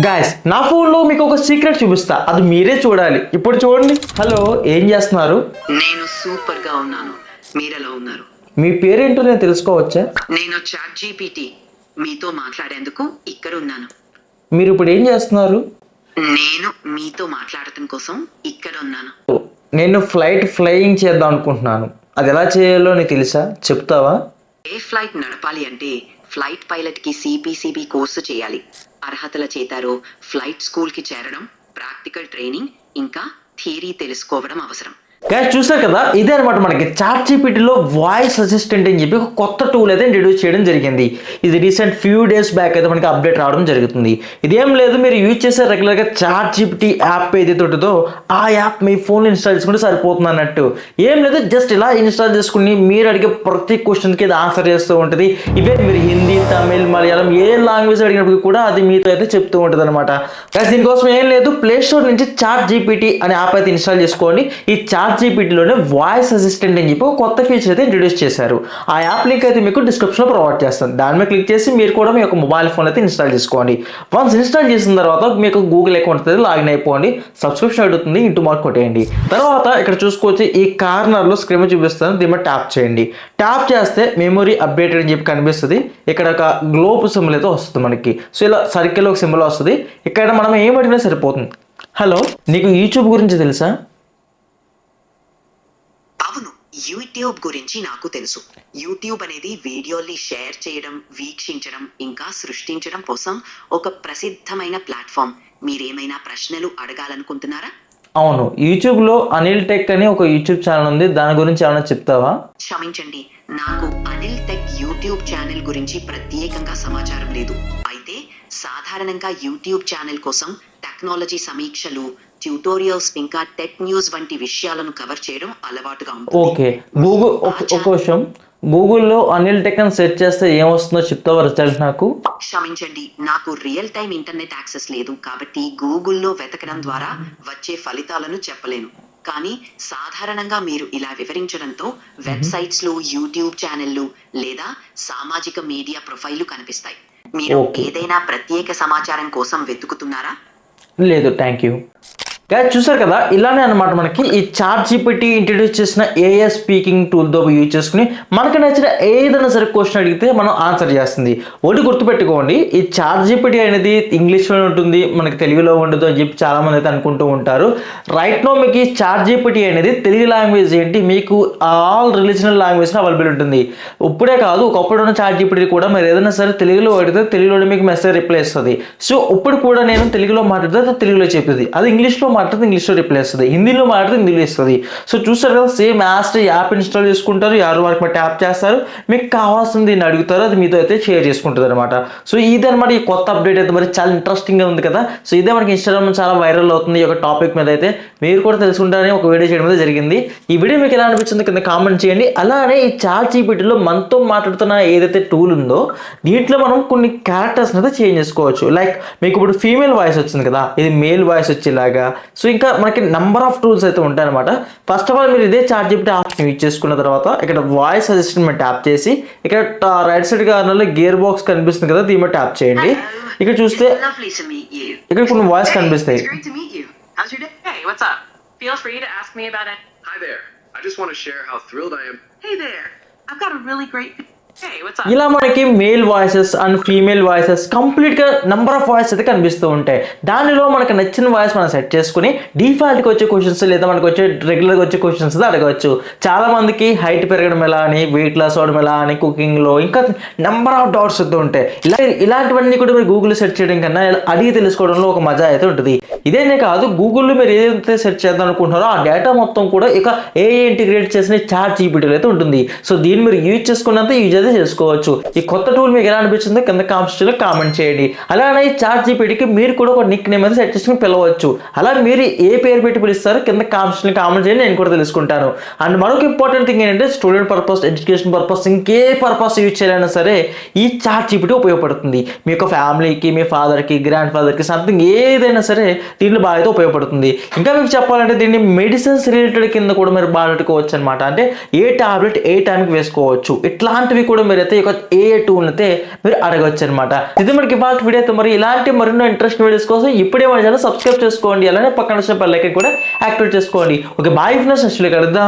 Guys నా ఫోన్లో మీకు ఒక సీక్రెట్ చూపిస్తా, అది మీరే చూడాలి. ఇప్పుడు చూడండి. హలో, ఏం చేస్తున్నారు? నేను సూపర్ గా ఉన్నాను. మీరెలా ఉన్నారు? మీ పేరేంటో నేను తెలుసుకోవచ్చా? నేను చాట్ జీపీటీ మీతో మాట్లాడేందుకు ఇక్కడ ఉన్నాను. మీరు ఇప్పుడు ఏం చేస్తున్నారు? నేను మీతో మాట్లాడటం కోసం ఇక్కడ ఉన్నాను. నేను ఫ్లయింగ్ చేద్దాం అనుకుంటున్నాను. అది ఎలా చేయాలో నీకు తెలుసా? చెప్తావా? ఏ ఫ్లైట్ నడపాలి అంటే ఫ్లైట్ పైలట్ కి సిపిసిబి కోర్సు చేయాలి. అర్హతల చేతారో ఫ్లైట్ స్కూల్ కి చేరడం, ప్రాక్టికల్ ట్రైనింగ్ ఇంకా థియరీ తెలుసుకోవడం అవసరం. గాయస్ చూసారు కదా, ఇదే అనమాట మనకి చాట్ జీపీటీలో వాయిస్ అసిస్టెంట్ అని చెప్పి ఒక కొత్త టూల్ అయితే ఇంట్రడ్యూస్ చేయడం జరిగింది. ఇది రీసెంట్ ఫ్యూ డేస్ బ్యాక్ అయితే మనకి అప్డేట్ రావడం జరుగుతుంది. ఇదేం లేదు, మీరు యూజ్ చేసే రెగ్యులర్గా చాట్ జీపీటీ యాప్ ఏదైతే ఉంటుందో ఆ యాప్ మీ ఫోన్లో ఇన్స్టాల్ చేసుకుంటే సరిపోతుంది అన్నట్టు. ఏం లేదు, జస్ట్ ఇలా ఇన్స్టాల్ చేసుకుని మీరు అడిగే ప్రతి క్వశ్చన్కి ఇది ఆన్సర్ చేస్తూ ఉంటుంది. ఇవే మీరు హిందీ, తమిళ్, మలయాళం ఏ లాంగ్వేజ్ అడిగినప్పుడు కూడా అది మీతో అయితే చెప్తూ ఉంటుంది అనమాట. దీనికోసం ఏం లేదు, ప్లే స్టోర్ నుంచి చాట్ జీపీటీ అనే యాప్ అయితే ఇన్స్టాల్ చేసుకోండి. ఈ చాట్ జీపీటీలోనే వాయిస్ అసిస్టెంట్ అని చెప్పి ఒక కొత్త ఫీచర్ అయితే ఇంట్రడ్యూస్ చేశారు. ఆ యాప్ లింక్ అయితే మీకు డిస్క్రిప్షన్లో ప్రొవైడ్ చేస్తాను. దాని మీద క్లిక్ చేసి మీరు కూడా మీ యొక్క మొబైల్ ఫోన్ అయితే ఇన్స్టాల్ చేసుకోండి. వన్స్ ఇన్స్టాల్ చేసిన తర్వాత మీకు గూగుల్ అకౌంట్ అయితే లాగిన్ అయిపోండి. సబ్స్క్రిప్షన్ అడుగుతుంది, ఇంటూ మార్క్ కొట్టేయండి. తర్వాత ఇక్కడ చూసుకోవచ్చు, ఈ కార్నర్లో స్క్రీన్ చూపిస్తాను, దీని మీద ట్యాప్ చేయండి. ట్యాప్ చేస్తే మెమొరీ అప్డేటెడ్ అని చెప్పి కనిపిస్తుంది. ఇక్కడ ఒక గ్లోబ్ సింబల్ అయితే వస్తుంది మనకి. సో ఇలా సర్కిల్ ఒక సింబల్ వస్తుంది. ఇక్కడ మనం ఏం అడిగినా సరిపోతుంది. హలో, నీకు యూట్యూబ్ గురించి తెలుసా? యూట్యూబ్ గురించి నాకు తెలుసు. యూట్యూబ్ అనేది వీడియోల్ని షేర్ చేయడం, వీక్షించడం ఇంకా సృష్టించడం కోసం ఒక ప్రసిద్ధమైన ప్లాట్ఫామ్. మీరేమైనా ప్రశ్నలు అడగాలనుకుంటున్నారా? అవును, యూట్యూబ్లో అనిల్ టెక్ అని ఒక యూట్యూబ్ ఛానల్ ఉంది, దాని గురించి ఏమైనా చెప్తావా? క్షమించండి, నాకు అనిల్ టెక్ యూట్యూబ్ ఛానల్ గురించి ప్రత్యేకంగా సమాచారం లేదు. అయితే సాధారణంగా యూట్యూబ్ ఛానల్ కోసం టెక్నాలజీ సమీక్షలు, ట్యూటోరియల్స్ ఇంకా టెక్ న్యూస్ వంటి విషయాలను కవర్ చేయడం అలవాటుగా ఉంటుంది. ఓకే, గూగుల్లో అనిల్ టెక్ అని సెర్చ్ చేస్తే ఏమొస్తుందో చెప్తావా రిజల్ట్ నాకు? క్షమించండి, నాకు రియల్ టైం ఇంటర్నెట్ యాక్సెస్ లేదు కాబట్టి గూగుల్లో వెతకడం ద్వారా వచ్చే ఫలితాలను చెప్పలేను. కానీ సాధారణంగా మీరు ఇలా వివరించడంతో వెబ్సైట్స్ లో యూట్యూబ్ ఛానళ్లు లేదా సామాజిక మీడియా ప్రొఫైళ్లు కనిపిస్తాయి. మీరు ఏదైనా ప్రత్యేక సమాచారం కోసం వెతుకుతున్నారా? లేదు, థ్యాంక్ యూ. గాయస్ చూసారు కదా, ఇలానే అనమాట మనకి ఈ చాట్ జీపీటీ ఇంట్రడ్యూస్ చేసిన ఏఐ స్పీకింగ్ టూల్తో యూజ్ చేసుకుని మనకు నచ్చిన ఏదైనా సరే క్వశ్చన్ అడిగితే మనం ఆన్సర్ చేస్తుంది. ఒకటి గుర్తుపెట్టుకోండి, ఈ చాట్ జీపీటీ అనేది ఇంగ్లీష్లో ఉంటుంది, మనకి తెలుగులో ఉండదు అని చెప్పి చాలామంది అయితే అనుకుంటూ ఉంటారు. రైట్ నో మీకు ఈ చాట్ జీపీటీ అనేది తెలుగు లాంగ్వేజ్ ఏంటి, మీకు ఆల్ రిలీజనల్ లాంగ్వేజ్లో అవైలబుల్ ఉంటుంది. ఇప్పుడే కాదు, ఒకప్పుడు ఉన్న చాట్ జీపీటీ కూడా మీరు ఏదైనా సరే తెలుగులో అడిగితే తెలుగులోనే మీకు మెసేజ్ రిప్లై ఇస్తుంది. సో ఇప్పుడు కూడా నేను తెలుగులో మాట్లాడితే తెలుగులో చెప్తుంది, అది ఇంగ్లీష్లో మాట్లాడితే ఇంగ్లీష్లో రిప్లై ఇస్తుంది, హిందీలో మాట్లాడితే హిందీలో ఇస్తుంది. సో చూస్తారు కదా, సేమ్ యాస్ట్ యాప్ ఇన్స్టాల్ చేసుకుంటారు, యారు వరకు ట్యాప్ చేస్తారు, మీకు కావాల్సింది దీన్ని అడుగుతారు, అది మీతో అయితే షేర్ చేసుకుంటుంది అనమాట. సో ఇది అనమాట ఈ కొత్త అప్డేట్ అయితే మరి చాలా ఇంట్రెస్టింగ్గా ఉంది కదా. సో ఇదే మనకి ఇన్స్టాగ్రామ్ చాలా వైరల్ అవుతుంది ఈ యొక్క టాపిక్ మీద అయితే. మీరు కూడా తెలుసుకుంటారని ఒక వీడియో చేయడం మీద జరిగింది. ఈ వీడియో మీకు ఎలా అనిపించిందో కింద కామెంట్ చేయండి. అలానే ఈ చాట్ జీపీటీలో మనతో మాట్లాడుతున్న ఏదైతే టూల్ ఉందో దీంట్లో మనం కొన్ని క్యారెక్టర్స్ని అయితే చేంజ్ చేసుకోవచ్చు. లైక్ మీకు ఇప్పుడు ఫీమేల్ వాయిస్ వచ్చింది కదా, ఇది మేల్ వాయిస్ వచ్చేలాగా. సో ఇంకా మనకి నెంబర్ ఆఫ్ టూల్స్ అయితే ఉంటాయి అనమాట. ఫస్ట్ ఆఫ్ ఆల్ మీరు ఇదే చాట్ జీపీటీ ఆప్షన్ యూజ్ చేసుకున్న తర్వాత ఇక్కడ వాయిస్ అసిస్టెంట్ మీద ట్యాప్ చేసి ఇక్కడ రైట్ సైడ్ కార్నర్లో గేర్ బాక్స్ కనిపిస్తుంది కదా, దీని మీద ట్యాప్ చేయండి. ఇక్కడ చూస్తే ఇక్కడ కొన్ని వాయిస్ కనిపిస్తాయి. ఇలా మనకి male voices and female voices కంప్లీట్గా నెంబర్ ఆఫ్ వాయిస్ అయితే కనిపిస్తూ ఉంటాయి. దానిలో మనకు నచ్చిన వాయిస్ మనం సెట్ చేసుకుని డిఫాల్ట్గా వచ్చే క్వశ్చన్స్ లేదా మనకు వచ్చే రెగ్యులర్గా వచ్చే క్వశ్చన్స్ అయితే అడగవచ్చు. చాలా మందికి హైట్ పెరగడం ఎలా అని, వెయిట్ లాస్ అవ్వడం ఎలా అని, కుకింగ్లో ఇంకా నెంబర్ ఆఫ్ డౌట్స్ వస్తూ ఉంటాయి. ఇలాంటివన్నీ కూడా మీరు గూగుల్లో సెర్చ్ చేయడం కన్నా అడిగి తెలుసుకోవడంలో ఒక మజా అయితే ఉంటుంది. ఇదేనే కాదు, గూగుల్లో మీరు ఏదైతే సెర్చ్ చేద్దాం అనుకుంటున్నారో ఆ డేటా మొత్తం కూడా ఇక ఏఐ ఇంటిగ్రేట్ చేసిన చాట్ జీపీటీలో అయితే ఉంటుంది. సో దీన్ని మీరు యూజ్ చేసుకున్నంత యూజ్ అయితే చేసుకోవచ్చు. ఈ కొత్త టూల్ మీకు ఎలా అనిపించిందో కింద కామెంట్స్లో కామెంట్ చేయండి. అలానే ఈ చాట్ జీపీటీకి మీరు కూడా ఒక నిక్ నేమ్ అయితే సెట్ చేసుకుని పిలవచ్చు. అలా మీరు ఏ పేరు పెట్టి పిలుస్తారో కింద కామెంట్స్లో కామెంట్ చేయండి, నేను కూడా తెలుసుకుంటాను. అండ్ మరొక ఇంపార్టెంట్ థింగ్ ఏంటంటే స్టూడెంట్ పర్పస్, ఎడ్యుకేషన్ పర్పస్, ఇంకే పర్పస్ యూజ్ చేయాలన్నా సరే ఈ చాట్ జీపీటీ ఉపయోగపడుతుంది. మీ యొక్క ఫ్యామిలీకి, మీ ఫాదర్కి, గ్రాండ్ ఫాదర్కి సంథింగ్ ఏదైనా సరే దీంట్లో బాగా అయితే ఉపయోగపడుతుంది. ఇంకా మీకు చెప్పాలంటే దీన్ని మెడిసిన్స్ రిలేటెడ్ కింద కూడా మీరు వాడుకోవచ్చు అనమాట. అంటే ఏ టాబ్లెట్ ఏ టైంకి వేసుకోవచ్చు, ఇట్లాంటివి కూడా మీరైతే ఒక ఏఐ టూల్ అయితే మీరు అడగవచ్చు అనమాట. ఇది మనకి ఇవాళ వీడియో అయితే. మరి ఇలాంటి మరిన్నో ఇంట్రెస్ట్ వీడియోస్ కోసం ఇప్పుడే మన ఛానల్ సబ్స్క్రైబ్ చేసుకోండి, అలానే పక్కన బెల్ ఐకాన్ కూడా యాక్టివేట్ చేసుకోండి. Okay, bye friends, next video కలుద్దాం.